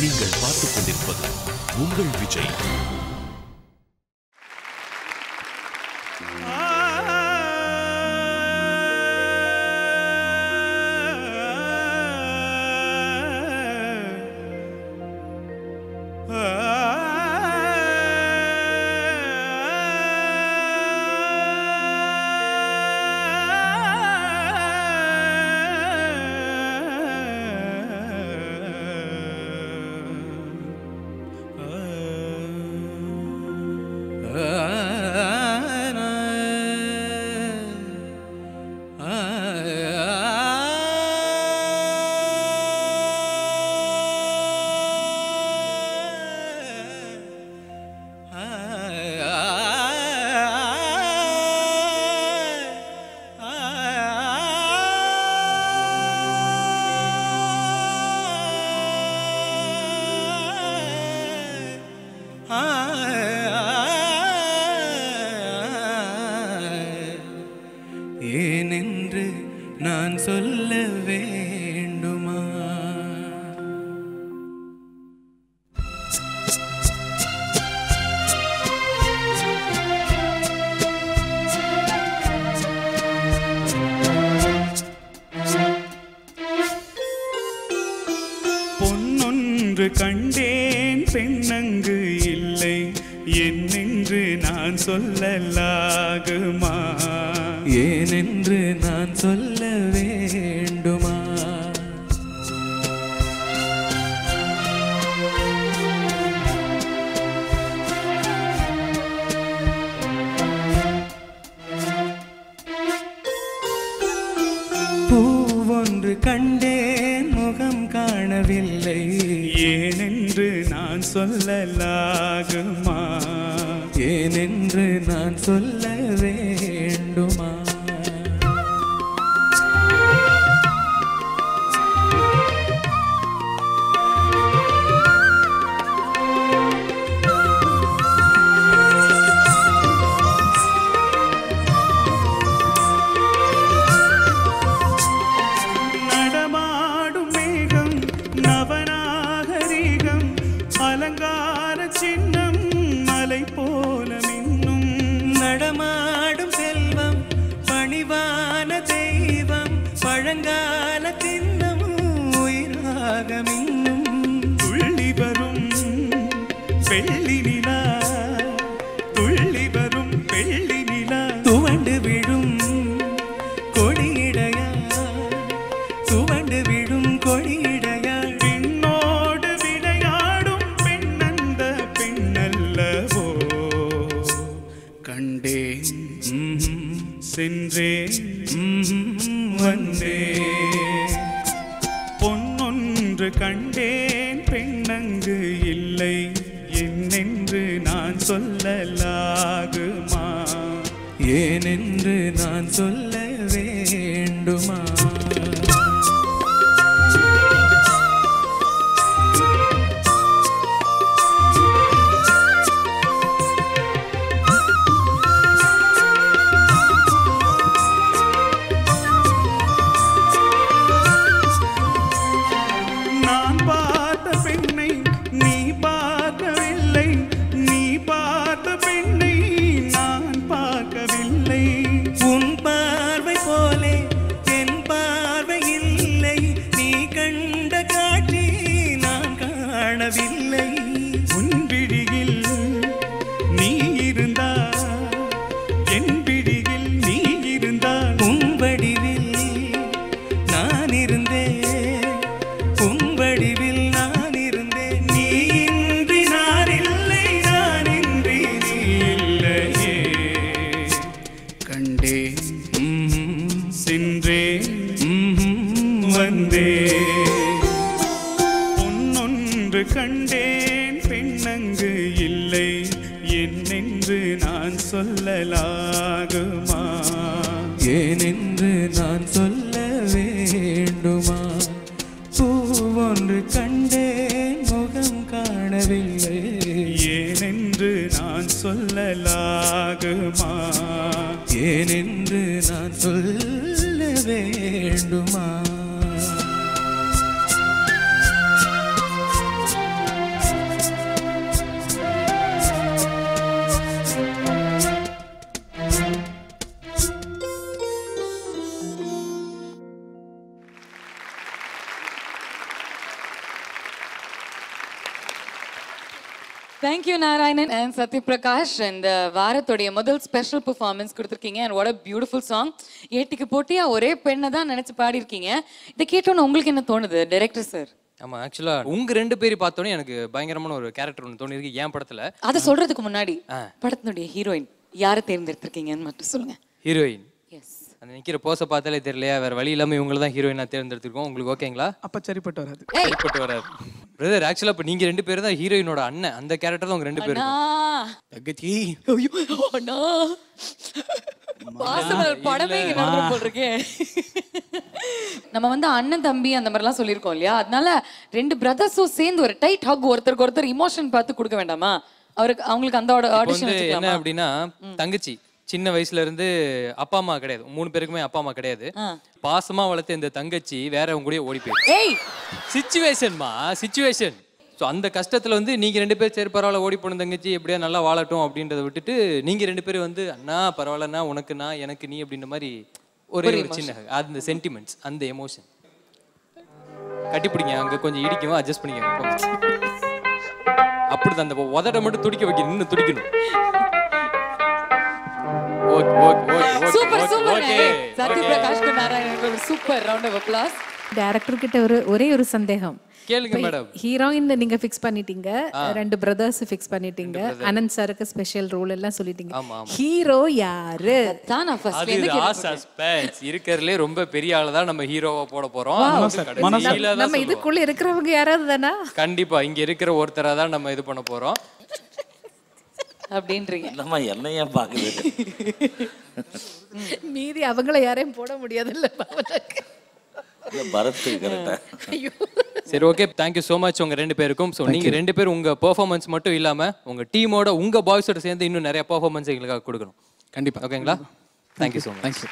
நீங்கள் பார்த்துக் கொண்டிருப்பது உங்கள் விஜய். ஏனென்று நான் சொல்ல வேண்டுமா? பொன்னொன்று கண்டேன் பெண்ணங்கு இல்லை என்னென்று நான் சொல்லலாகுமா? ஏனென்று நான் சொல்ல வேண்டுமா? பூவொன்று கண்டேன் முகம் காணவில்லை ஏனென்று நான் சொல்லலாகுமா? ஏனென்று நான் சொல்ல வேண்டுமா? நடமாடும் மேகம் நவநாகரிகம் அலங்கார சின்னம் மலை போல மின்னும் நடமாடும் செல்வம் பணிவான தெய்வம் பழங்கால தின்னம் உயிராக மின்னும் துள்ளி வரும் வெள்ளி நிலா துள்ளி வரும் வெள்ளி நிலா துவண்டு விடும் கொடியிடையா துவண்டு விடும் கொடியிடையா பெண்ணோடு விளையாடும் பெண்ணந்த பெண்ணல்லவோ கண்டேன் சென்றேன் வந்தேன் பொன்னொன்று கண்டேன் பெண்ணங்கு இல்லை என்னென்று நான் சொல்லலாகுமா? ஏனென்று நான் சொல்ல வேண்டுமா? நான் பார்த்த பெண்ணை நீ பார்க்கவில்லை நீ பார்த்த பெண்ணை நான் பார்க்கவில்லை உன் பார்வை போலே என் பார்வை இல்லை நீ கண்ட காட்சி நான் காணவில்லை உன் விழியில் நீ இருந்தால் என் விழியில் நீ இருந்தால் உன் வடிவில் நான் இருந்தேன் உன் வடிவில் நான் இருந்தேன் நீ இன்றி நான் இல்லை நான் இன்றி நீ இல்லையே கண்டேன் சென்றேன் வந்தேன் பொன்னொன்று கண்டேன் பெண்ணங்கு இல்லை என்னென்று நான் சொல்லலாகுமா? ஏனென்று நான் சொல்ல வேண்டுமா? பூவொன்று கண்டேன் முகம் காணவில்லை ஏனென்று நான் சொல்லலாகுமா? ஏனென்று நான் சொல்ல வேண்டுமா? Thank you Narayanan and Satyaprakash. இந்த வாரத்துடைய முதல் ஸ்பெஷல் பெர்ஃபார்மன்ஸ் கொடுத்துருக்கீங்க. And what a beautiful song. ஏட்டிக்கு போட்டியா ஒரே பெண்ணை தான் நினைச்சு பாடிருக்கீங்க. இதை கேட்டோன்னு உங்களுக்கு என்ன தோணுது டைரக்டர் சார்? ஆமா, ஆக்சுவலா உங்க 2 பேரை பார்த்தோன்னே எனக்கு பயங்கரமான ஒரு கேரக்டர் ஒன்று தோணி இருக்கு என் படத்துல. அதை சொல்றதுக்கு முன்னாடி படத்தினுடைய ஹீரோயின் யாரை தேர்ந்தெடுத்திருக்கீங்கன்னு மட்டும் சொல்லுங்க. ஹீரோயின் எஸ், அந்த நிக்கிற போஸை பார்த்தாலே தெரியலையா, வேற வழி இல்லாம இவங்கள தான் ஹீரோயினா தேர்ந்தெடுத்திருக்கோம். உங்களுக்கு ஓகேங்களா? அப்ப சரிப்பட்டு வராது. சரிப்பட்டு வராது பிரதர். ஆக்சுவலா இப்ப நீங்க 2 பேரும் தான் ஹீரோயினோட அண்ணன். அந்த கேரக்டர் தான் உங்க 2 பேரும். தங்கச்சி அண்ணா பாசமலர் படமே இங்க நடந்து போட்டிருக்கே. நம்ம வந்து அண்ணன் தம்பி அந்த மாதிரிலாம் சொல்லியிருக்கோம் இல்லையா? அதனால 2 பிரதர்ஸும் சேர்ந்து ஒரு டைட் ஹக் ஒருத்தருக்கு ஒருத்தர் இமோஷன் பார்த்து கொடுக்க வேண்டாமா? அவங்களுக்கு அந்த ஆடிஷன் என்ன அப்படின்னா, தங்கச்சி சின்ன வயசுல இருந்து அப்பா அம்மா கிடையாது, 3 பேருக்குமே அப்பா அம்மா கிடையாது. பாசமா வளர்த்த இந்த தங்கச்சி வேற அவங்க கூட ஓடி போயிடுச்சு. சிச்சுவேஷன்மா, சிச்சுவேஷன். ஸோ அந்த கஷ்டத்துல வந்து நீங்க 2 பேர் சரி பரவாயில்ல ஓடி போன தங்கச்சி எப்படியா நல்லா வாழட்டும் அப்படின்றத விட்டுட்டு நீங்க 2 பேரும் வந்து அண்ணா பரவாயில்லண்ணா உனக்கு நான் எனக்கு நீ அப்படின்ற மாதிரி ஒரே ஒரு சின்ன அந்த சென்டிமெண்ட்ஸ், அந்த எமோஷன் கட்டிப்பிடிங்க. அங்க கொஞ்சம் இடிக்கவும் அட்ஜஸ்ட் பண்ணிக்கோங்க. அப்படிதான் அந்த உதட மட்டும் துடிக்க வைக்கணும், இன்னும் துடிக்கணும். Super super. Satyaprakash Narayanan super round of applause. Director கிட்ட ஒரே ஒரு சந்தேகம் கேளுங்க மேடம். ஹீரோயின் நீங்க ஃபிக்ஸ் பண்ணிட்டீங்க, 2 பிரதர்ஸ் ஃபிக்ஸ் பண்ணிட்டீங்க, அனந்த் சாருக்கு ஸ்பெஷல் ரோல் எல்லாம் சொல்லிட்டீங்க. ஹீரோ யாரு தான் நான் ஃபர்ஸ்ட்ல இருந்து அது சஸ்பென்ஸ். இருக்கறதுல ரொம்ப பெரிய ஆளு தான் நம்ம ஹீரோவா போட போறோம். நம்ம இதுக்குள்ள இருக்கிறவங்க யாராவது தானா? கண்டிப்பா இங்க இருக்கிற ஒருத்தரா தான் நம்ம இது பண்ண போறோம் அப்படின்றீங்க. நம்ம என்னையா பாக்குது, மீதி அவங்கள யாரையும் போட முடியாதுல்ல பாவனுக்கு. பரத் கரெக்ட்டா. சரி, okay, thank you so much உங்க 2 பேருக்கும். ஸோ நீங்க 2 பேரும் உங்க பெர்ஃபார்மன்ஸ் மட்டும் இல்லாம உங்க டீமோட உங்க பாய்ஸோட சேர்ந்து இன்னும் நிறைய பெர்ஃபார்மன்ஸ் எங்களுக்காக கொடுக்கணும். கண்டிப்பா. ஓகேங்களா? Thank you so much. Thank you.